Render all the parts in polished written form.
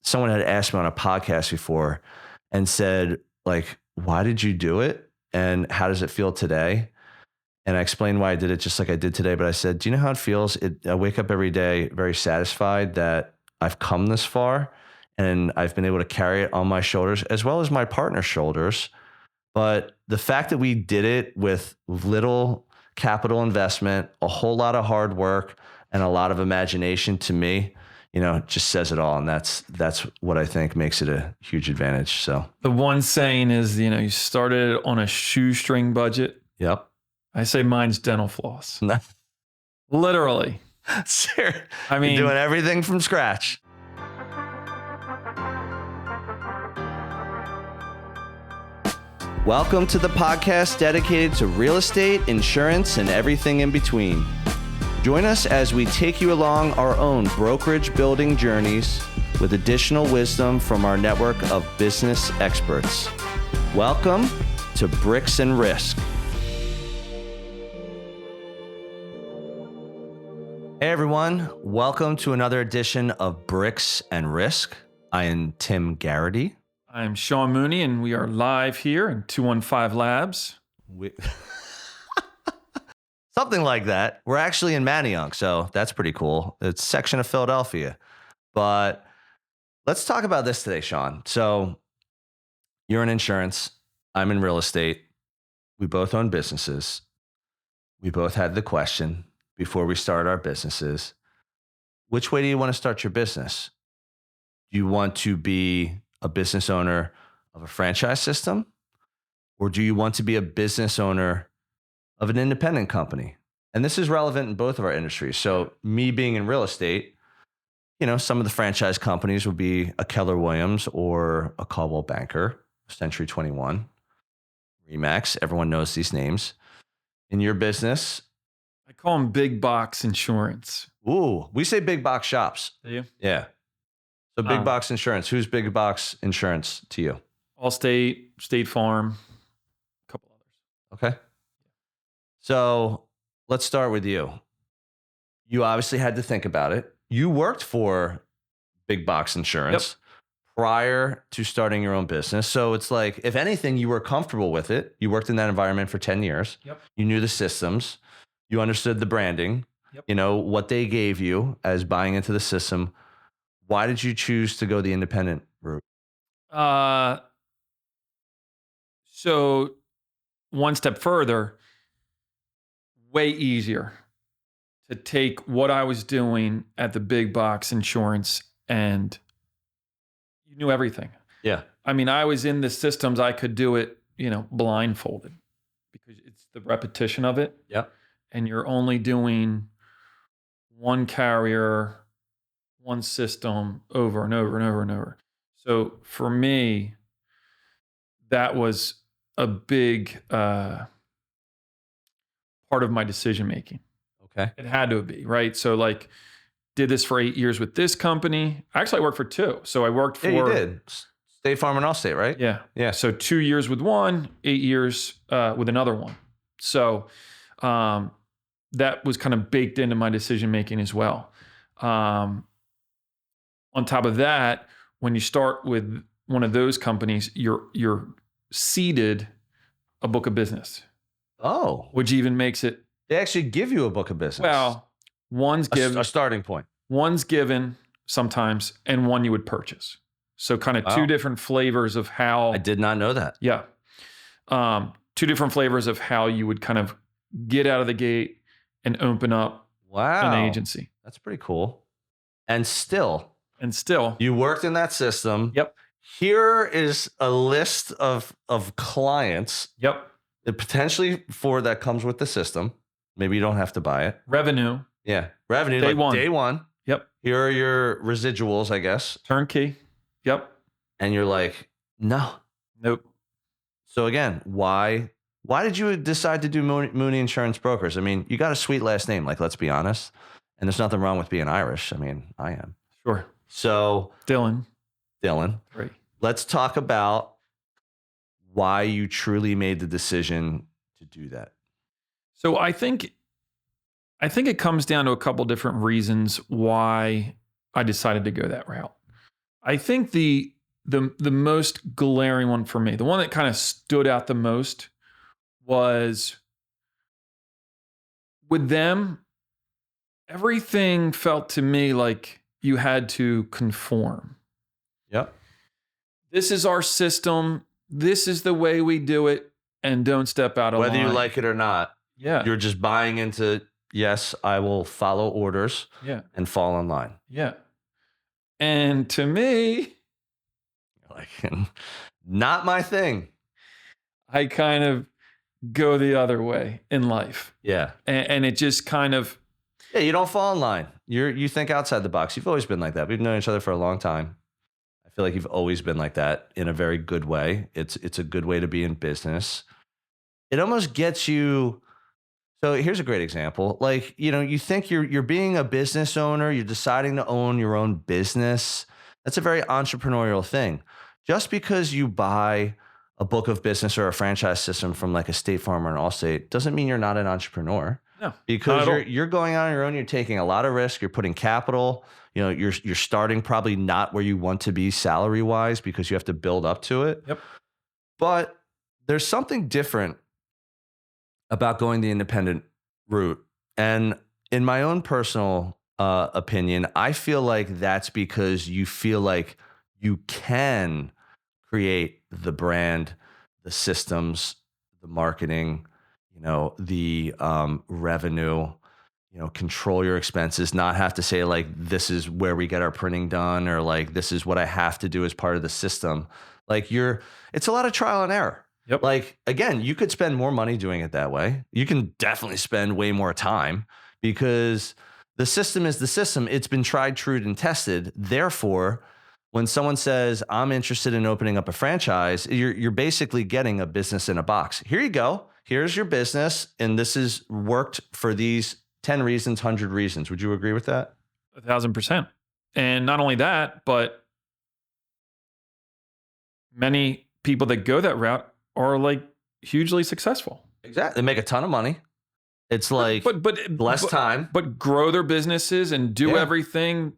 someone had asked me on a podcast before and said, like, why did you do it? And how does it feel today? And I explained why I did it just like I did today. But I said, do you know how it feels? I wake up every day very satisfied that I've come this far and I've been able to carry it on my shoulders as well as my partner's shoulders. But the fact that we did it with little capital investment, a whole lot of hard work, and a lot of imagination, to me, just says it all. And that's what I think makes it a huge advantage. So the one saying is, you started on a shoestring budget. Yep. I say mine's dental floss. Literally. I mean, you're doing everything from scratch. Welcome to the podcast dedicated to real estate, insurance, and everything in between. Join us as we take you along our own brokerage building journeys with additional wisdom from our network of business experts. Welcome to Bricks and Risk. Hey everyone, welcome to another edition of Bricks and Risk. I am Tim Garrity. I'm Sean Mooney, and we are live here in 215 Labs. Something like that. We're actually in Manayunk, so that's pretty cool. It's a section of Philadelphia. But let's talk about this today, Sean. So you're in insurance. I'm in real estate. We both own businesses. We both had the question before we start our businesses, which way do you want to start your business? Do you want to be a business owner of a franchise system? Or do you want to be a business owner of an independent company? And this is relevant in both of our industries. So me being in real estate, some of the franchise companies would be a Keller Williams or a Coldwell Banker, Century 21, Remax. Everyone knows these names. In your business, I call them big box insurance. Ooh, we say big box shops. Do you? Yeah. So big box insurance. Who's big box insurance to you? Allstate, State Farm, a couple others. Okay. So let's start with you. You obviously had to think about it. You worked for big box insurance prior to starting your own business. So it's like, if anything, you were comfortable with it. You worked in that environment for 10 years. Yep. You knew the systems. You understood the branding. Yep. What they gave you as buying into the system. Why did you choose to go the independent route? So one step further, way easier to take what I was doing at the big box insurance and you knew everything. Yeah. I mean, I was in the systems, I could do it, blindfolded because it's the repetition of it. Yeah. And you're only doing one carrier, one system over and over and over and over. So for me, that was a big part of my decision making. Okay. It had to be, right? So like, did this for 8 years with this company. Actually, I worked for 2. So I worked for... Yeah, you did. State Farm and Allstate, right? Yeah. Yeah. So 2 years with one, 8 years with another one. So that was kind of baked into my decision making as well. On top of that, when you start with one of those companies, you're seeded a book of business. Oh. Which even makes it... They actually give you a book of business. Well, one's given... A starting point. One's given sometimes, and one you would purchase. So kind of two different flavors of how... I did not know that. Yeah. 2 different flavors of how you would kind of get out of the gate and open up an agency. That's pretty cool. And still, you worked in that system. Yep. Here is a list of clients. Yep. That potentially that comes with the system. Maybe you don't have to buy it. Revenue. Yeah. Revenue. Day one. Yep. Here are your residuals, I guess. Turnkey. Yep. And you're like, no. Nope. So again, why did you decide to do Mooney Insurance Brokers? I mean, you got a sweet last name, like, let's be honest. And there's nothing wrong with being Irish. I mean, I am. Sure. So Dylan. Great. Let's talk about why you truly made the decision to do that. So I think it comes down to a couple different reasons why I decided to go that route. I think the most glaring one for me, the one that kind of stood out the most, was with them. Everything felt to me like you had to conform. Yep. This is our system. This is the way we do it, and don't step out of Whether you line. like it or not, Yeah. you're just buying into, yes, I will follow orders Yeah. and fall in line. Yeah. And to me, Like, not my thing. I kind of go the other way in life. Yeah. And it just kind of, Yeah, you don't fall in line. You think outside the box. You've always been like that. We've known each other for a long time. I feel like you've always been like that in a very good way. It's a good way to be in business. It almost gets you. So here's a great example. Like, you think you're being a business owner, you're deciding to own your own business. That's a very entrepreneurial thing. Just because you buy a book of business or a franchise system from like a State Farm or an Allstate doesn't mean you're not an entrepreneur. no, not Because at all. you're going on your own, you're taking a lot of risk, you're putting capital, you're starting probably not where you want to be salary wise because you have to build up to it. Yep. But there's something different about going the independent route. And in my own personal opinion, I feel like that's because you feel like you can create the brand, the systems, the marketing, the revenue, control your expenses, not have to say like, this is where we get our printing done, or like, this is what I have to do as part of the system. Like it's a lot of trial and error. Yep. Like, again, you could spend more money doing it that way. You can definitely spend way more time because the system is the system. It's been tried, true, and tested. Therefore, when someone says, I'm interested in opening up a franchise, you're basically getting a business in a box. Here you go. Here's your business. And this has worked for these 10 reasons, 100 reasons. Would you agree with that? 1,000%. And not only that, but many people that go that route are like hugely successful. Exactly. They make a ton of money. It's like less time. But grow their businesses and do everything,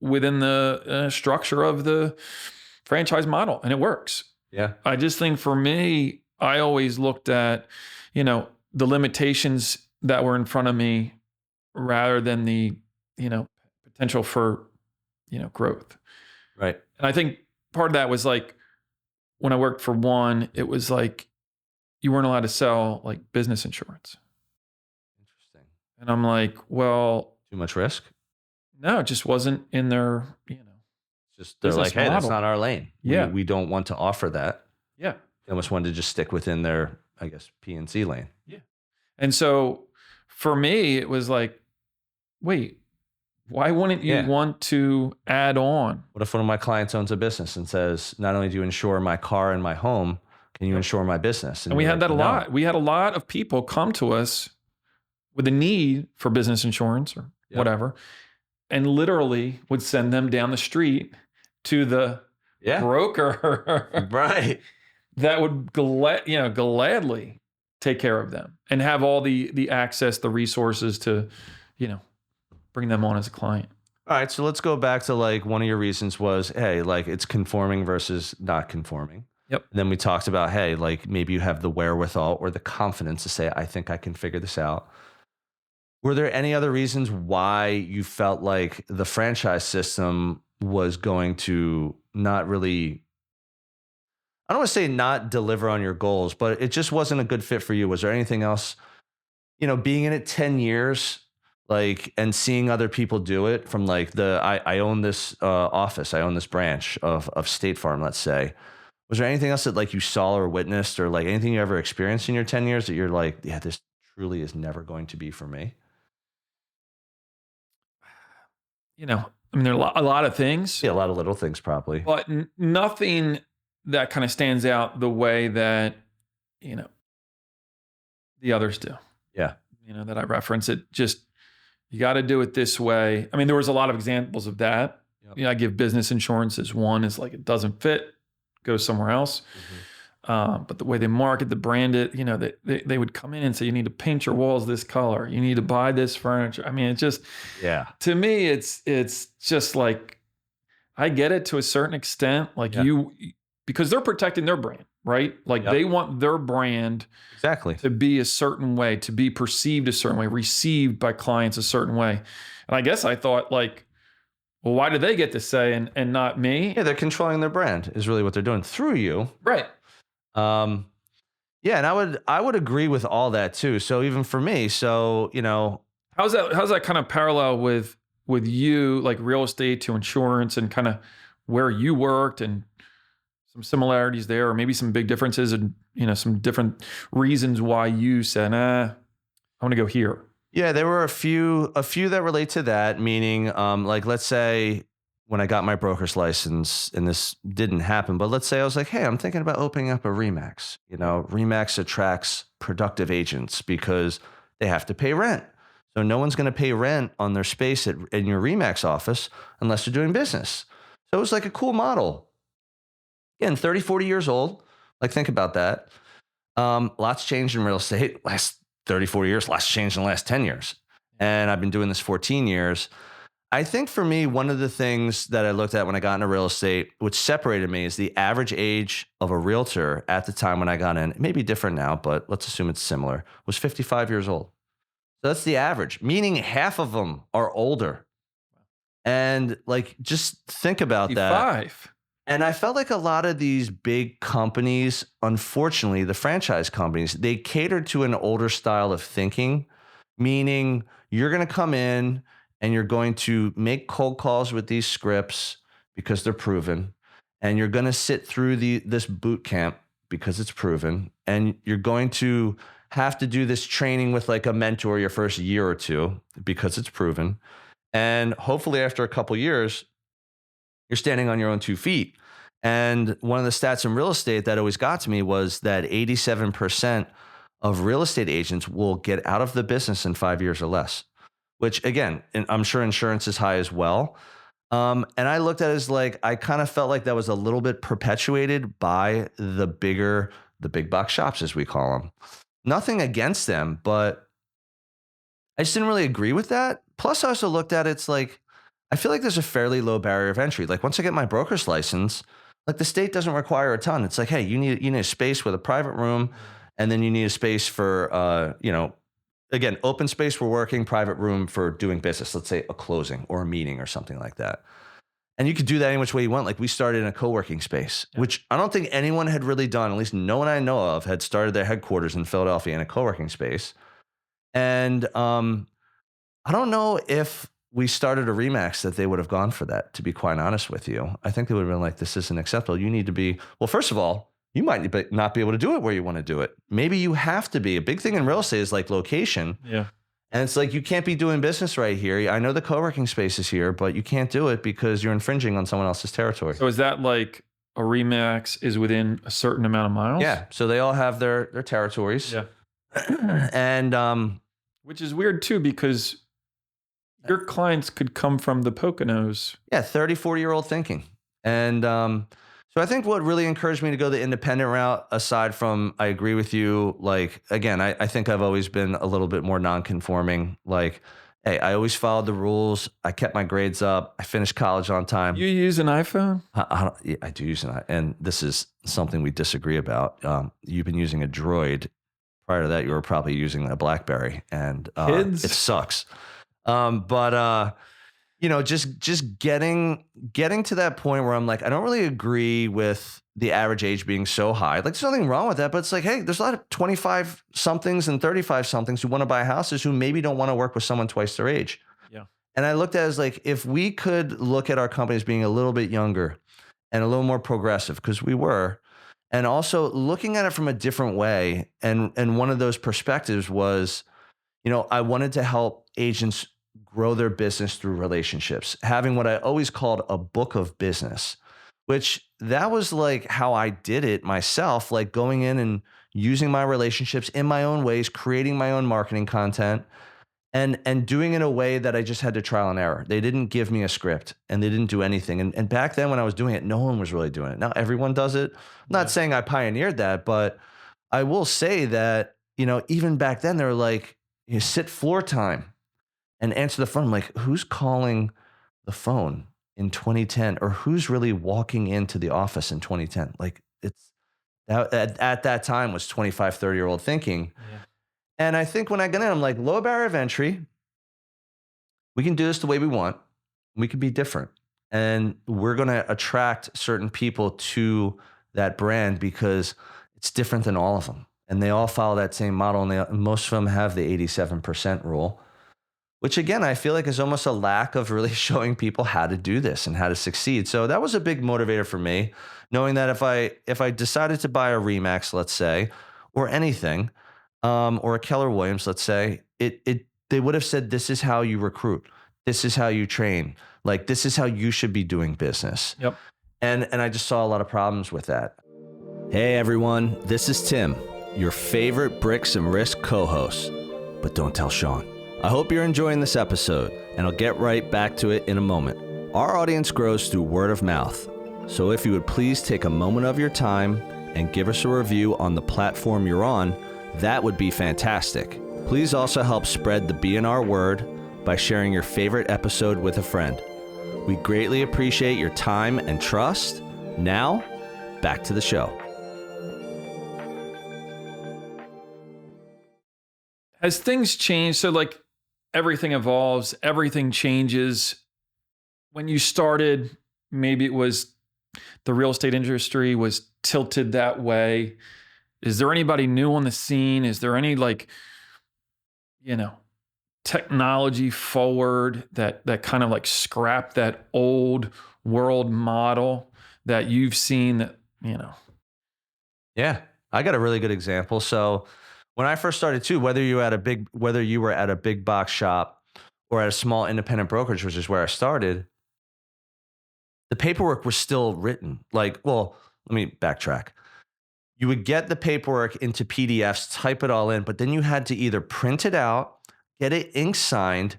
within the structure of the franchise model. And it works. Yeah. I just think for me, I always looked at, the limitations that were in front of me rather than the, potential for, growth. Right. And I think part of that was like, when I worked for one, it was like, you weren't allowed to sell like business insurance. Interesting. And I'm like, well, too much risk? No, it just wasn't in their, just they're like, hey, model. That's not our lane. Yeah. We don't want to offer that. Yeah. They almost wanted to just stick within their, I guess, P&C lane. Yeah. And so for me, it was like, wait, why wouldn't you want to add on? What if one of my clients owns a business and says, not only do you insure my car and my home, can you insure my business? And we had that a lot. We had a lot of people come to us with a need for business insurance or whatever, and literally would send them down the street to the broker right. that would gladly take care of them and have all the access, the resources to, bring them on as a client. All right. So let's go back to like one of your reasons was, hey, like it's conforming versus not conforming. Yep. And then we talked about, hey, like maybe you have the wherewithal or the confidence to say, I think I can figure this out. Were there any other reasons why you felt like the franchise system was going to not really, I don't want to say not deliver on your goals, but it just wasn't a good fit for you? Was there anything else, being in it 10 years, like, and seeing other people do it from like I own this office, I own this branch of State Farm, let's say. Was there anything else that like you saw or witnessed or like anything you ever experienced in your 10 years that you're like, yeah, this truly is never going to be for me? There are a lot of things. Yeah, a lot of little things probably. But nothing that kind of stands out the way that, the others do. Yeah. That I reference it. Just, you got to do it this way. I mean, there was a lot of examples of that. Yep. I give business insurance as one. Is like, it doesn't fit, go somewhere else. Mm-hmm. But the way they market, the brand it, they would come in and say, you need to paint your walls this color. You need to buy this furniture. I mean, it just, to me, it's just like, I get it to a certain extent. Like Yeah. because they're protecting their brand, right? Like Yep. they want their brand Exactly. to be a certain way, to be perceived a certain way, received by clients a certain way. And I guess I thought like, well, why do they get to say and not Yeah, me? they're controlling their brand is really what they're doing through you. Right. Um, yeah, and I would agree with all that too. So even for me, so How's that kind of parallel with you, like real estate to insurance and kind of where you worked and some similarities there, or maybe some big differences and some different reasons why you said, I want to go here. yeah, there were a few that relate to that. Meaning, like let's say when I got my broker's license, and this didn't happen, but let's say I was like, hey, I'm thinking about opening up a Remax. Remax attracts productive agents because they have to pay rent. So no one's going to pay rent on their space in your Remax office unless they're doing business. So it was like a cool model. Again, 30, 40 years old. Like think about that. Lots changed in real estate last 30, 40 years, lots changed in the last 10 years. And I've been doing this 14 years. I think for me, one of the things that I looked at when I got into real estate, which separated me, is the average age of a realtor at the time when I got in. It may be different now, but let's assume it's similar, was 55 years old. So that's the average, meaning half of them are older. And like, just think about that. 55. And I felt like a lot of these big companies, unfortunately, the franchise companies, they cater to an older style of thinking, meaning you're going to come in and you're going to make cold calls with these scripts because they're proven, and you're going to sit through this boot camp because it's proven, and you're going to have to do this training with like a mentor your first year or two because it's proven. And hopefully after a couple years, you're standing on your own 2 feet. And one of the stats in real estate that always got to me was that 87% of real estate agents will get out of the business in 5 years or less, which again, and I'm sure insurance is high as well. And I looked at it as like, I kind of felt like that was a little bit perpetuated by the big box shops, as we call them. Nothing against them, but I just didn't really agree with that. Plus, I also looked at it, it's like, I feel like there's a fairly low barrier of entry. Like once I get my broker's license, like the state doesn't require a ton. It's like, hey, you need a space with a private room, and then you need a space for again, open space for working, private room for doing business. Let's say a closing or a meeting or something like that. And you could do that any which way you want. Like we started in a co-working space, which I don't think anyone had really done. At least no one I know of had started their headquarters in Philadelphia in a co-working space. And I don't know if we started a Remax that they would have gone for that, to be quite honest with you. I think they would have been like, this isn't acceptable. You need to be, well, first of all, you might not be able to do it where you want to do it. Maybe you have to be. A big thing in real estate is like location. Yeah. And it's like, you can't be doing business right here. I know the co-working space is here, but you can't do it because you're infringing on someone else's territory. So is that like a Remax is within a certain amount of miles? Yeah. So they all have their territories. Yeah. And Which is weird too, because your clients could come from the Poconos. yeah, 30, 40-year-old thinking. And so I think what really encouraged me to go the independent route, aside from, I agree with you, like, again, I think I've always been a little bit more non-conforming. Like, hey, I always followed the rules. I kept my grades up. I finished college on time. You use an iPhone? I do use an, and this is something we disagree about. You've been using a Droid. Prior to that, you were probably using a BlackBerry, and Kids? it sucks. But just getting to that point where I'm like, I don't really agree with the average age being so high. Like, there's nothing wrong with that, but it's like, hey, there's a lot of 25 somethings and 35 somethings who want to buy houses who maybe don't want to work with someone twice their age. Yeah. And I looked at it as like, if we could look at our companies being a little bit younger and a little more progressive, because we were, and also looking at it from a different way. And one of those perspectives was, I wanted to help agents grow their business through relationships, having what I always called a book of business, which that was like how I did it myself, like going in and using my relationships in my own ways, creating my own marketing content, and doing it in a way that I just had to trial and error. They didn't give me a script, and they didn't do anything. And back then when I was doing it, no one was really doing it. Now everyone does it. I'm not saying I pioneered that, but I will say that, even back then they were like, sit floor time and answer the phone. I'm like, who's calling the phone in 2010, or who's really walking into the office in 2010? Like it's that at that time was 25, 30-year-old thinking. Yeah. And I think when I got in, I'm like, low barrier of entry. We can do this the way we want. We can be different. And we're going to attract certain people to that brand because it's different than all of them. And they all follow that same model. And most of them have the 87% rule, which again, I feel like is almost a lack of really showing people how to do this and how to succeed. So that was a big motivator for me, knowing that if I decided to buy a Remax, let's say, or anything, or a Keller Williams, let's say, they would have said, this is how you recruit. This is how you train. Like, this is how you should be doing business. Yep. And I just saw a lot of problems with that. Hey, everyone. This is Tim, your favorite Bricks and Risk co-host. But don't tell Sean. I hope you're enjoying this episode, and I'll get right back to it in a moment. Our audience grows through word of mouth. So if you would please take a moment of your time and give us a review on the platform you're on, that would be fantastic. Please also help spread the BNR word by sharing your favorite episode with a friend. We greatly appreciate your time and trust. Now, back to the show. Has things changed? So like everything evolves, everything changes. When you started, maybe it was the real estate industry was tilted that way. Is there anybody new on the scene? Is there any technology forward that kind of like scrap that old world model that you've seen that, Yeah, I got a really good example. So when I first started too, whether you were at a big box shop or at a small independent brokerage, which is where I started, the paperwork was still written. Like, well, let me backtrack. You would get the paperwork into PDFs, type it all in, but then you had to either print it out, get it ink signed,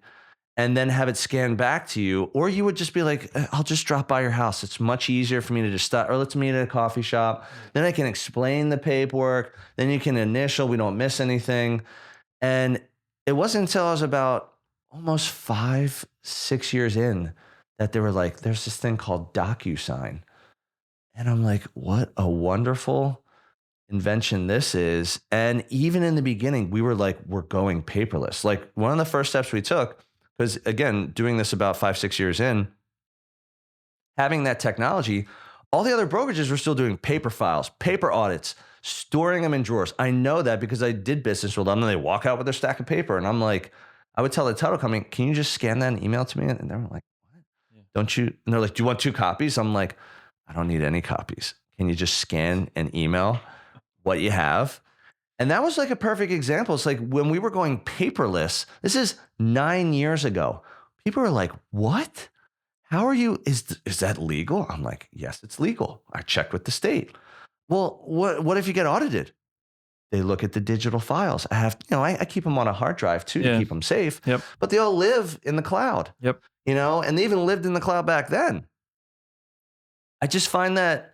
and then have it scanned back to you, or you would just be like, I'll just drop by your house. It's much easier for me to just stop, or let's meet at a coffee shop. Then I can explain the paperwork. Then you can initial, we don't miss anything. And it wasn't until I was about almost 5, 6 years in that they were like, there's this thing called DocuSign. And I'm like, what a wonderful invention this is. And even in the beginning, we were like, we're going paperless. Like one of the first steps we took, because again, doing this about 5, 6 years in, having that technology, all the other brokerages were still doing paper files, paper audits, storing them in drawers. I know that because I did business with them and they walk out with their stack of paper. And I'm like, I would tell the title company, can you just scan that and email to me? And they're like, what? Yeah. Don't you? And they're like, do you want 2 copies? I'm like, I don't need any copies. Can you just scan and email what you have? And that was like a perfect example. It's like when we were going paperless, this is 9 years ago. People were like, what? How are you? Is that legal? I'm like, yes, it's legal. I checked with the state. Well, what if you get audited? They look at the digital files. I keep them on a hard drive too to keep them safe. Yep. But they all live in the cloud. Yep. And they even lived in the cloud back then. I just find that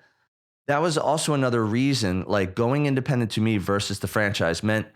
was also another reason, like going independent to me versus the franchise meant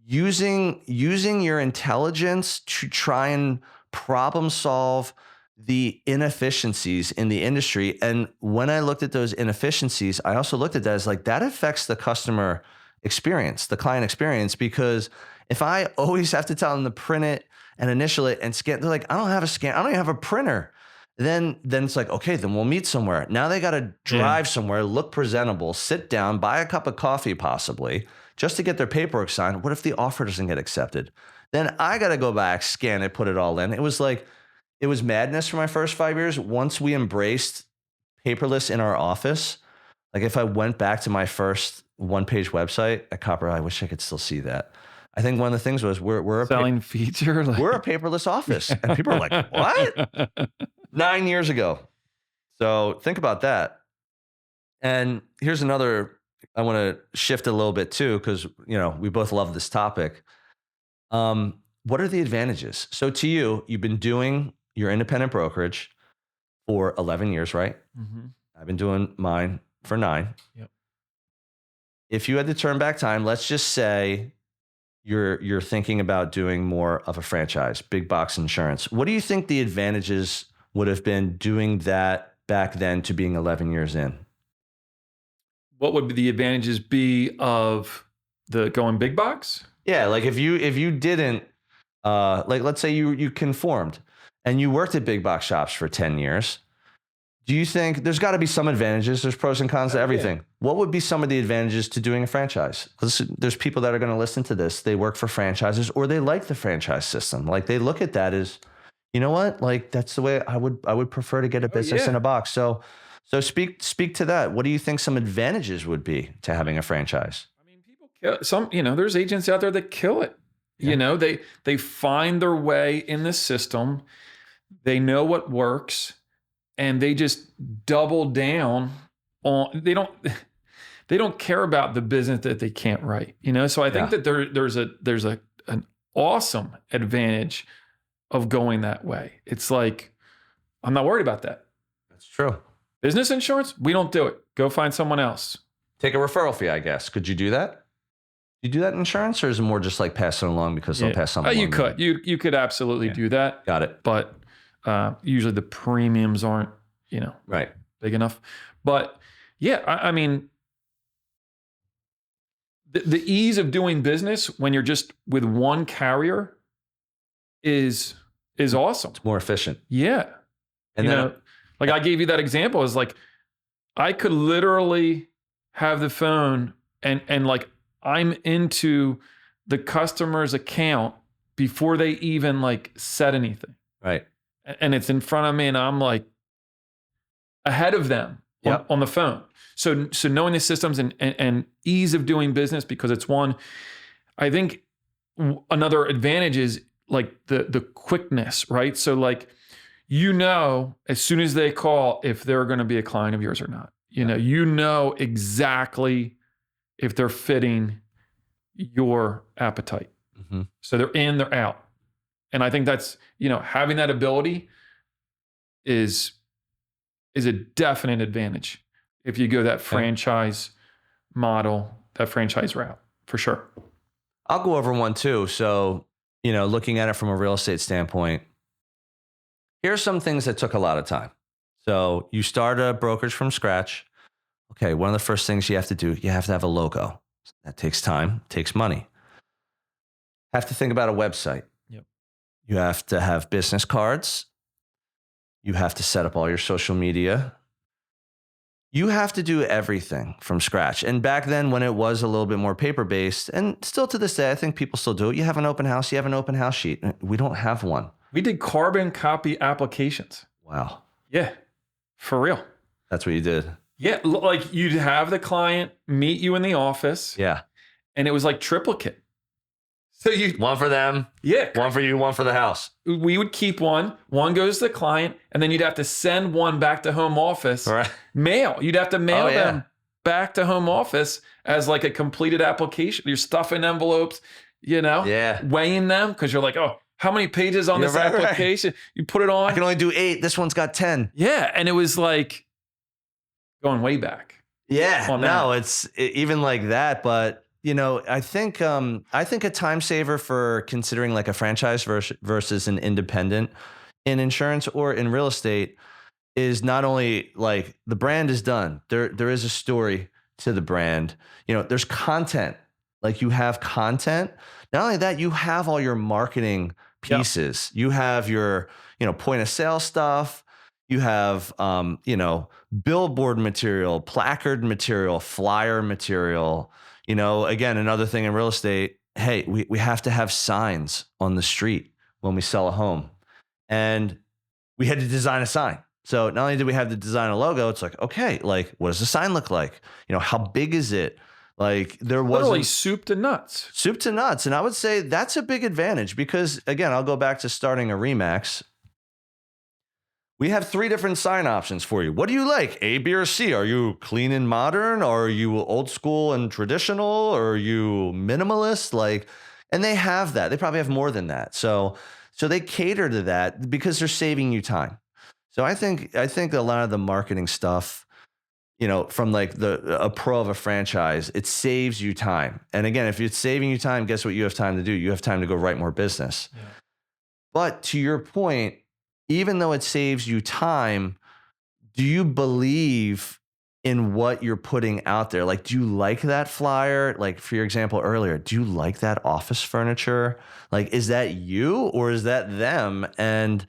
using your intelligence to try and problem solve the inefficiencies in the industry. And when I looked at those inefficiencies, I also looked at that as like, that affects the customer experience, the client experience, because if I always have to tell them to print it and initial it and scan, they're like, I don't have a scan. I don't even have a printer. Then it's like, okay, then we'll meet somewhere. Now they got to drive somewhere, look presentable, sit down, buy a cup of coffee possibly, just to get their paperwork signed. What if the offer doesn't get accepted? Then I got to go back, scan it, put it all in. It was madness for my first 5 years. Once we embraced paperless in our office, like if I went back to my first 1-page website at Copper, I wish I could still see that. I think one of the things was we're a selling feature. We're a paperless office. And people are like, what? 9 years ago. So think about that. And here's another, I want to shift a little bit too, because we both love this topic. What are the advantages? So to you've been doing your independent brokerage for 11 years, right? Mm-hmm. I've been doing mine for 9. Yep. If you had to turn back time, let's just say you're thinking about doing more of a franchise, big box insurance. What do you think the advantages would have been doing that back then to being 11 years in? What would the advantages be of the going big box? Yeah, like if you didn't like let's say you conformed and you worked at big box shops for 10 years. Do you think there's got to be some advantages? There's pros and cons to everything. Yeah. What would be some of the advantages to doing a franchise? There's people that are going to listen to this. They work for franchises or they like the franchise system. Like they look at that as, you know what? Like that's the way I would prefer to get a business in a box. So speak to that. What do you think some advantages would be to having a franchise? I mean, people kill there's agents out there that kill it. Yeah. They find their way in the system. They know what works. And they just double down on they don't care about the business that they can't write, So I think that there's an awesome advantage of going that way. It's like I'm not worried about that. That's true. Business insurance, we don't do it. Go find someone else. Take a referral fee, I guess. Could you do that? You do that in insurance, or is it more just like pass it along because they'll pass something along? You could absolutely do that. Got it. But usually the premiums aren't, right, big enough. But yeah, I mean, the ease of doing business when you're just with one carrier is awesome. It's more efficient. Yeah. And I gave you that example is like, I could literally have the phone and like I'm into the customer's account before they even like said anything. Right. And it's in front of me and I'm like ahead of them on the phone. So knowing the systems and ease of doing business, because it's one, I think another advantage is like the quickness, right? So like, as soon as they call, if they're going to be a client of yours or not, you know exactly if they're fitting your appetite. Mm-hmm. So they're in, they're out. And I think that's, having that ability is a definite advantage if you go that franchise model, that franchise route, for sure. I'll go over one too. So, looking at it from a real estate standpoint, here's some things that took a lot of time. So you start a brokerage from scratch. Okay, one of the first things you have to do, you have to have a logo. That takes time, takes money. Have to think about a website. Yep. You have to have business cards. You have to set up all your social media. You have to do everything from scratch. And back then, when it was a little bit more paper-based, and still to this day, I think people still do it. You have an open house. You have an open house sheet. We don't have one. We did carbon copy applications. Wow. Yeah, for real. That's what you did. Yeah, like you'd have the client meet you in the office. Yeah. And it was like triplicate. So one for them. Yeah. One for you, one for the house. We would keep one to the client, and then you'd have to send one back to home office. Right. Mail. You'd have to mail them back to home office as like a completed application. You're stuffing envelopes, weighing them because you're like, oh, how many pages on this application? Right. You put it on. I can only do 8. This one's got 10. Yeah. And it was like going way back. Yeah. No, it's even like that. But, I think a time saver for considering like a franchise versus an independent in insurance or in real estate is not only like the brand is done. There is a story to the brand. There's content. Like you have content. Not only that, you have all your marketing pieces. Yep. You have your, point of sale stuff. You have, billboard material, placard material, flyer material. Again, another thing in real estate, hey, we have to have signs on the street when we sell a home. And we had to design a sign. So not only did we have to design a logo, it's like, okay, like what does the sign look like? How big is it? Like there was literally soup to nuts. Soup to nuts. And I would say that's a big advantage because again, I'll go back to starting a Remax. We have 3 different sign options for you. What do you like? A, B, or C? Are you clean and modern? Or are you old school and traditional? Or are you minimalist? And they have that. They probably have more than that. So they cater to that because they're saving you time. So I think a lot of the marketing stuff, from like a pro of a franchise, it saves you time. And again, if it's saving you time, guess what you have time to do? You have time to go write more business. Yeah. But to your point, even though it saves you time, do you believe in what you're putting out there? Like, do you like that flyer? Like, for your example earlier, do you like that office furniture? Like, is that you or is that them? And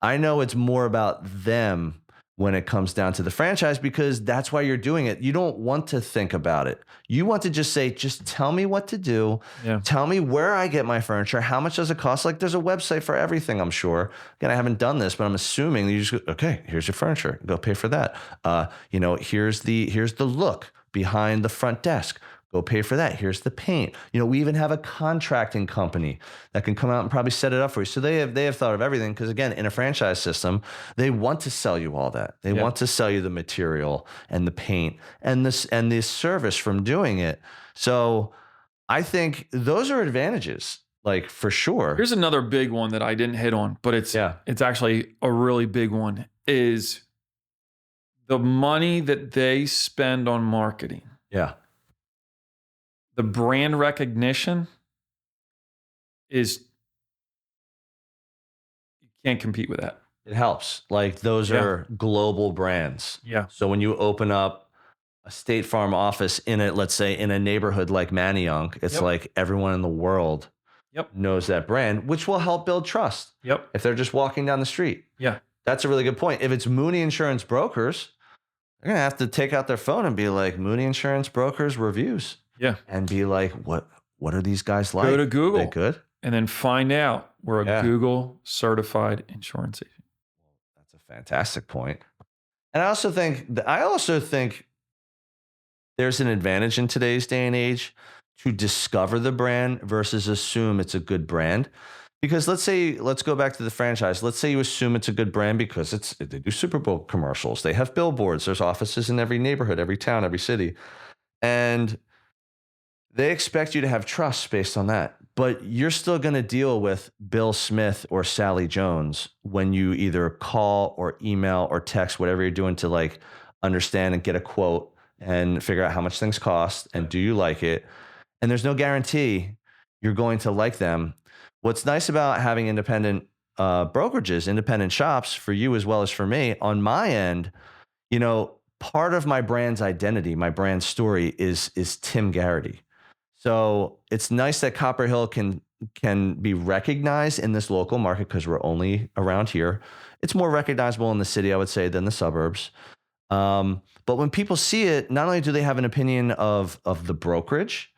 I know it's more about them when it comes down to the franchise because that's why you're doing it. You don't want to think about it. You want to just say, just tell me what to do. Yeah. Tell me where I get my furniture. How much does it cost? Like, there's a website for everything, I'm sure. Again, I haven't done this, but I'm assuming that you just go, okay, here's your furniture. Go pay for that. Here's the look behind the front desk. Go pay for that. Here's the paint. We even have a contracting company that can come out and probably set it up for you. So they have thought of everything because again, in a franchise system, they want to sell you all that. They want to sell you the material and the paint and this service from doing it. So I think those are advantages, like for sure. Here's another big one that I didn't hit on, but it's actually a really big one, is the money that they spend on marketing. Yeah. The brand recognition is, you can't compete with that. It helps. Like those are global brands. Yeah. So when you open up a State Farm office let's say in a neighborhood like Manayunk, it's like everyone in the world knows that brand, which will help build trust. Yep. If they're just walking down the street. Yeah. That's a really good point. If it's Mooney Insurance Brokers, they're going to have to take out their phone and be like, Mooney Insurance Brokers reviews. Yeah. And be like, what are these guys like? Go to Google. Are they good? And then find out we're a Google certified insurance agent. That's a fantastic point. And I also think there's an advantage in today's day and age to discover the brand versus assume it's a good brand. Because let's go back to the franchise. Let's say you assume it's a good brand because they do Super Bowl commercials. They have billboards. There's offices in every neighborhood, every town, every city. And they expect you to have trust based on that. But you're still going to deal with Bill Smith or Sally Jones when you either call or email or text, whatever you're doing to like understand and get a quote and figure out how much things cost and do you like it. And there's no guarantee you're going to like them. What's nice about having independent brokerages, independent shops for you as well as for me on my end, part of my brand's identity, my brand story is Tim Garrity. So it's nice that Copper Hill can be recognized in this local market because we're only around here. It's more recognizable in the city, I would say, than the suburbs. But when people see it, not only do they have an opinion of the brokerage,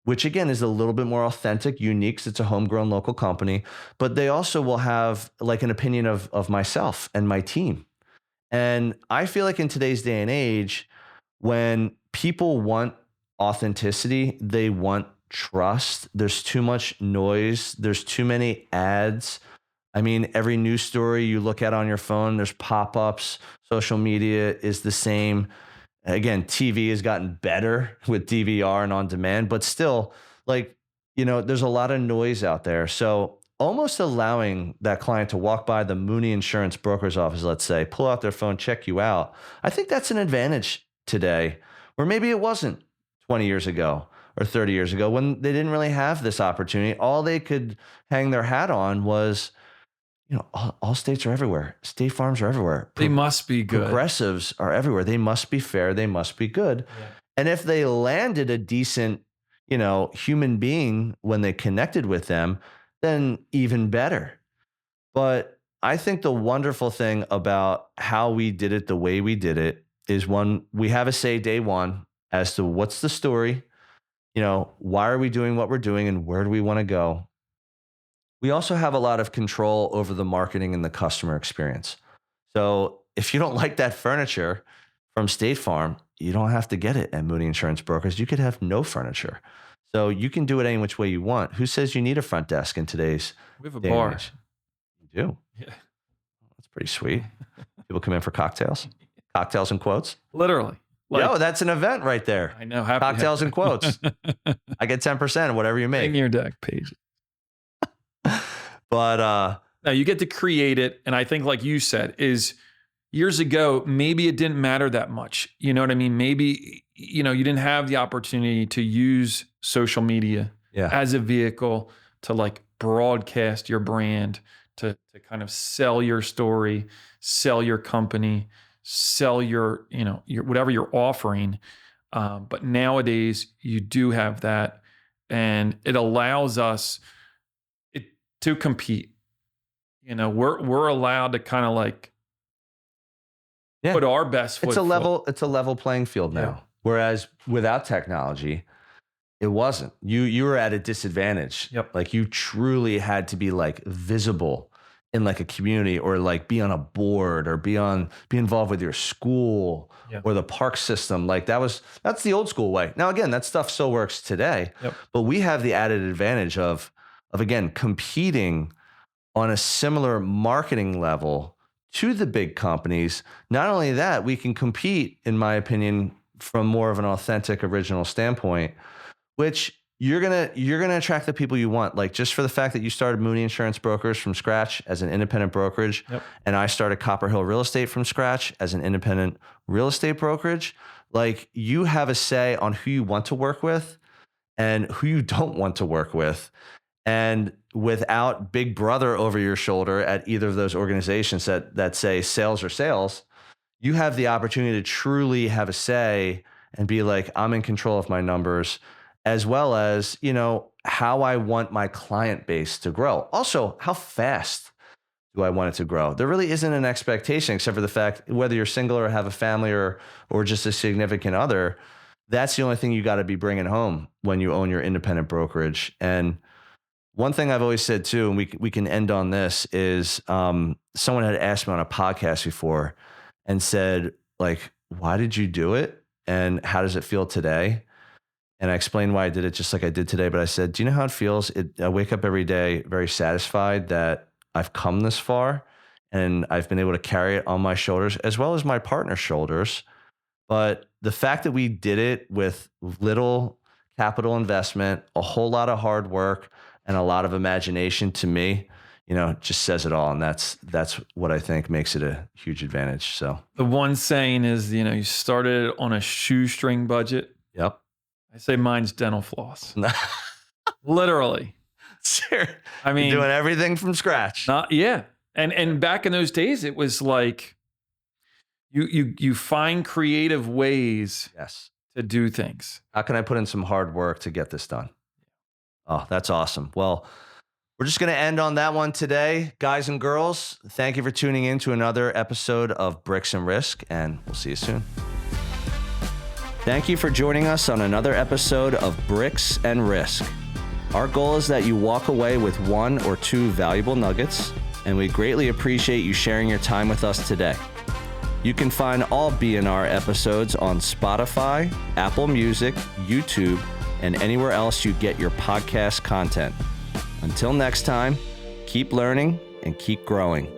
which again is a little bit more authentic, unique, because it's a homegrown local company, but they also will have like an opinion of myself and my team. And I feel like in today's day and age, when people want authenticity, they want trust. There's too much noise. There's too many ads. I mean, every news story you look at on your phone, there's pop-ups. Social media is the same. Again, TV has gotten better with DVR and on demand, but still, there's a lot of noise out there. So almost allowing that client to walk by the Mooney Insurance Broker's office, let's say, pull out their phone, check you out. I think that's an advantage today, or maybe it wasn't 20 years ago or 30 years ago when they didn't really have this opportunity. All they could hang their hat on was, all states are everywhere. State farms are everywhere. They must be good. Progressives are everywhere. They must be fair. They must be good. Yeah. And if they landed a decent, human being when they connected with them, then even better. But I think the wonderful thing about how we did it the way we did it is one, we have a say day one as to what's the story, why are we doing what we're doing and where do we want to go? We also have a lot of control over the marketing and the customer experience. So if you don't like that furniture from State Farm, you don't have to get it at Mooney Insurance Brokers. You could have no furniture. So you can do it any which way you want. Who says you need a front desk in today's We have a bar. You do? Yeah. That's pretty sweet. People come in for cocktails. Cocktails and quotes. Literally. That's an event right there. I know. Cocktails and quotes. I get 10%, whatever you make. In your deck page. But now you get to create it. And I think, like you said, is years ago, maybe it didn't matter that much. You know what I mean? Maybe, you didn't have the opportunity to use social media as a vehicle to like broadcast your brand, to kind of sell your story, sell your company, sell your whatever you're offering. But nowadays you do have that, and it allows us to compete. We're allowed to kind of like put our best foot. It's a level playing field now. Yeah. Whereas without technology, it wasn't. You were at a disadvantage. Yep. Like you truly had to be like visible in like a community, or like be on a board, or be involved with your school or the park system. Like that's the old school way. Now again, that stuff still works today. Yep. But we have the added advantage of again competing on a similar marketing level to the big companies. Not only that, we can compete, in my opinion, from more of an authentic, original standpoint, which you're gonna attract the people you want. Like just for the fact that you started Mooney Insurance Brokers from scratch as an independent brokerage, and I started Copper Hill Real Estate from scratch as an independent real estate brokerage. Like you have a say on who you want to work with and who you don't want to work with. And without Big Brother over your shoulder at either of those organizations that say sales or sales, you have the opportunity to truly have a say and be like, I'm in control of my numbers, as well as, how I want my client base to grow. Also, how fast do I want it to grow? There really isn't an expectation, except for the fact whether you're single or have a family or just a significant other, that's the only thing you got to be bringing home when you own your independent brokerage. And one thing I've always said too, and we can end on this, is someone had asked me on a podcast before and said, like, why did you do it? And how does it feel today? And I explained why I did it just like I did today. But I said, do you know how it feels? I wake up every day very satisfied that I've come this far and I've been able to carry it on my shoulders as well as my partner's shoulders. But the fact that we did it with little capital investment, a whole lot of hard work, and a lot of imagination, to me, just says it all. And that's what I think makes it a huge advantage. So the one saying is, you started on a shoestring budget. Yep. I say mine's dental floss. Literally. I mean, you're doing everything from scratch. And back in those days, it was like you find creative ways to do things. How can I put in some hard work to get this done? Oh, that's awesome. Well, we're just going to end on that one today. Guys and girls, thank you for tuning in to another episode of Bricks and Risk, and we'll see you soon. Thank you for joining us on another episode of Bricks and Risk. Our goal is that you walk away with 1 or 2 valuable nuggets, and we greatly appreciate you sharing your time with us today. You can find all B&R episodes on Spotify, Apple Music, YouTube, and anywhere else you get your podcast content. Until next time, keep learning and keep growing.